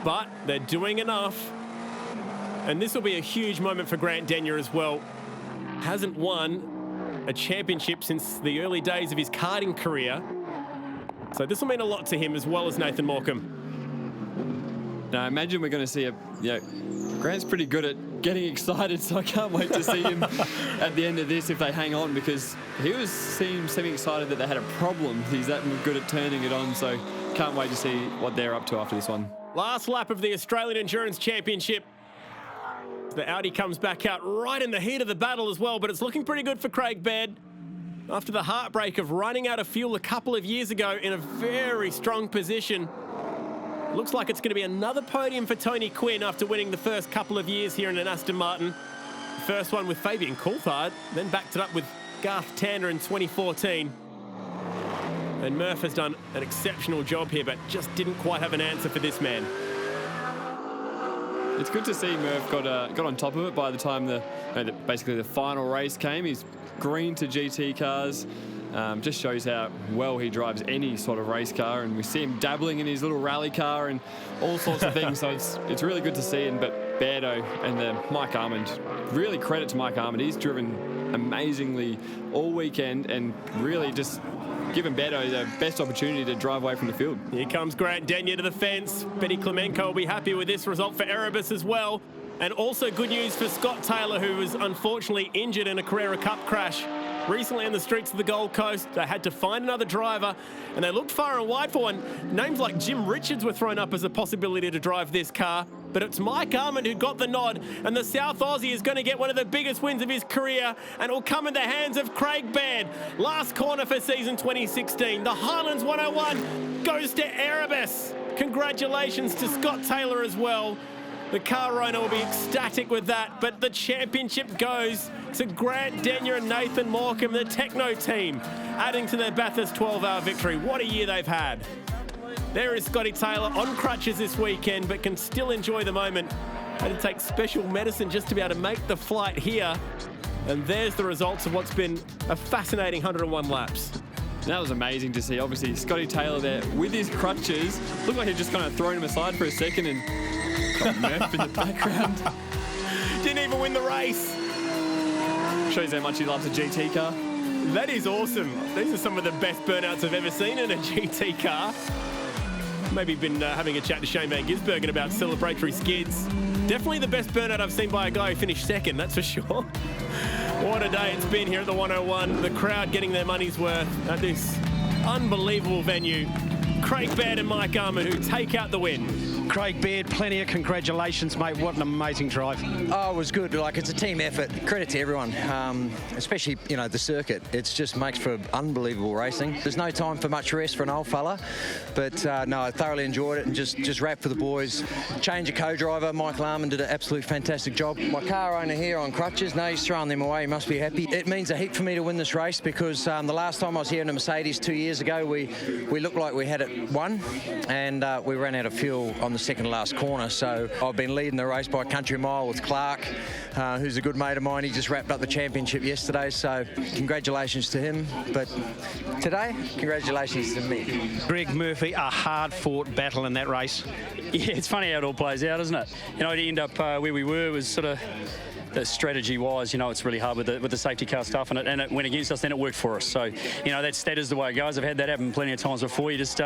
But they're doing enough. And this will be a huge moment for Grant Denyer as well. Hasn't won a championship since the early days of his karting career. So this will mean a lot to him as well as Nathan Morecambe. Now, I imagine we're going to see Grant's pretty good at getting excited, so I can't wait to see him at the end of this if they hang on, because he seemed semi-excited that they had a problem. He's that good at turning it on, so can't wait to see what they're up to after this one. Last lap of the Australian Endurance Championship. The Audi comes back out right in the heat of the battle as well, but it's looking pretty good for Craig Baird. After the heartbreak of running out of fuel a couple of years ago in a very strong position, looks like it's going to be another podium for Tony Quinn after winning the first couple of years here in an Aston Martin. The first one with Fabian Coulthard, then backed it up with Garth Tander in 2014. And Murph has done an exceptional job here, but just didn't quite have an answer for this man. It's good to see Murph got on top of it by the time basically the final race came. He's green to GT cars. Just shows how well he drives any sort of race car, and we see him dabbling in his little rally car and all sorts of things. So it's really good to see. But Beardo and Mike Armand, really credit to Mike Armand. He's driven amazingly all weekend and really just given Beto the best opportunity to drive away from the field. Here comes Grant Denyer to the fence. Betty Klemenko will be happy with this result for Erebus as well. And also good news for Scott Taylor, who was unfortunately injured in a Carrera Cup crash recently on the streets of the Gold Coast. They had to find another driver, and they looked far and wide for one. Names like Jim Richards were thrown up as a possibility to drive this car, but it's Mike Armand who got the nod, and the South Aussie is going to get one of the biggest wins of his career, and it will come in the hands of Craig Baird. Last corner for season 2016. The Highlands 101 goes to Erebus. Congratulations to Scott Taylor as well. The car owner will be ecstatic with that, but the championship goes to Grant Denyer and Nathan Morecambe, the Techno team, adding to their Bathurst 12-hour victory. What a year they've had. There is Scotty Taylor on crutches this weekend, but can still enjoy the moment. Had to take special medicine just to be able to make the flight here. And there's the results of what's been a fascinating 101 laps. That was amazing to see. Obviously, Scotty Taylor there with his crutches. Looked like he'd just kind of thrown him aside for a second and got Murph in the background. Didn't even win the race. Shows how much he loves a GT car. That is awesome. These are some of the best burnouts I've ever seen in a GT car. Maybe been having a chat to Shane Van Gisbergen about celebratory skids. Definitely the best burnout I've seen by a guy who finished second, that's for sure. What a day it's been here at the 101. The crowd getting their money's worth at this unbelievable venue. Craig Baird and Mike Armand who take out the win. Craig Baird, plenty of congratulations, mate. What an amazing drive. Oh, it was good. Like, it's a team effort. Credit to everyone, especially, you know, the circuit. It just makes for unbelievable racing. There's no time for much rest for an old fella. But, no, I thoroughly enjoyed it and just wrapped for the boys. Change of co-driver. Michael Armand did an absolute fantastic job. My car owner here on crutches, no, he's throwing them away. He must be happy. It means a heap for me to win this race because the last time I was here in a Mercedes 2 years ago, we looked like we had it won and we ran out of fuel on the second to last corner. So I've been leading the race by a country mile with Clark, who's a good mate of mine. He just wrapped up the championship yesterday, so congratulations to him. But today, congratulations to me. Greg Murphy, a hard-fought battle in that race. Yeah, it's funny how it all plays out, isn't it? You know, to end up where we were was sort of strategy-wise, you know, it's really hard with the safety car stuff, and it went against us, then it worked for us. So, you know, that is the way it goes. I've had that happen plenty of times before. You just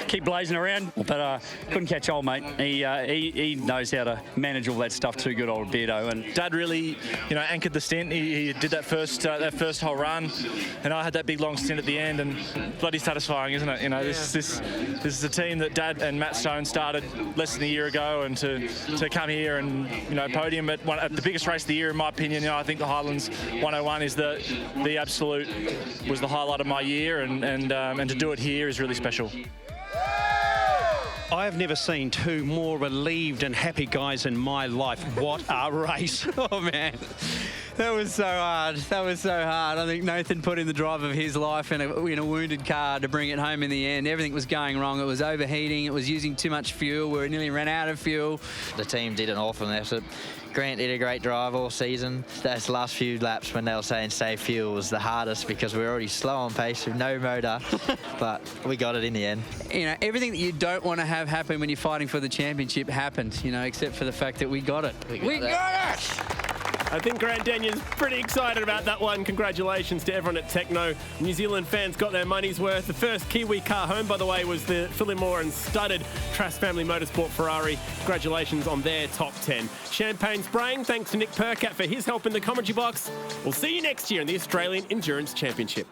keep blazing around, but couldn't catch old mate. He knows how to manage all that stuff too good, old Beardo. And Dad really, you know, anchored the stint. He did that first whole run, and I had that big long stint at the end, and bloody satisfying, isn't it? You know, this is a team that Dad and Matt Stone started less than a year ago, and to come here and, you know, podium at the biggest race of the year, in my opinion. You know, I think the Highlands 101 is the absolute, was the highlight of my year, and to do it here is really special. I have never seen two more relieved and happy guys in my life. What a race. Oh, man. That was so hard. That was so hard. I think Nathan put in the drive of his life in a wounded car to bring it home in the end. Everything was going wrong. It was overheating. It was using too much fuel. We nearly ran out of fuel. The team did an awesome effort. Grant did a great drive all season. Those last few laps when they were saying save fuel was the hardest because we were already slow on pace with no motor, but we got it in the end. You know, everything that you don't want to have happen when you're fighting for the championship happened, you know, except for the fact that we got it. We got it! I think Grant Denyer's pretty excited about that one. Congratulations to everyone at Techno. New Zealand fans got their money's worth. The first Kiwi car home, by the way, was the Phillimore and studded Trask Family Motorsport Ferrari. Congratulations on their top 10. Champagne spraying, thanks to Nick Percat for his help in the commentary box. We'll see you next year in the Australian Endurance Championship.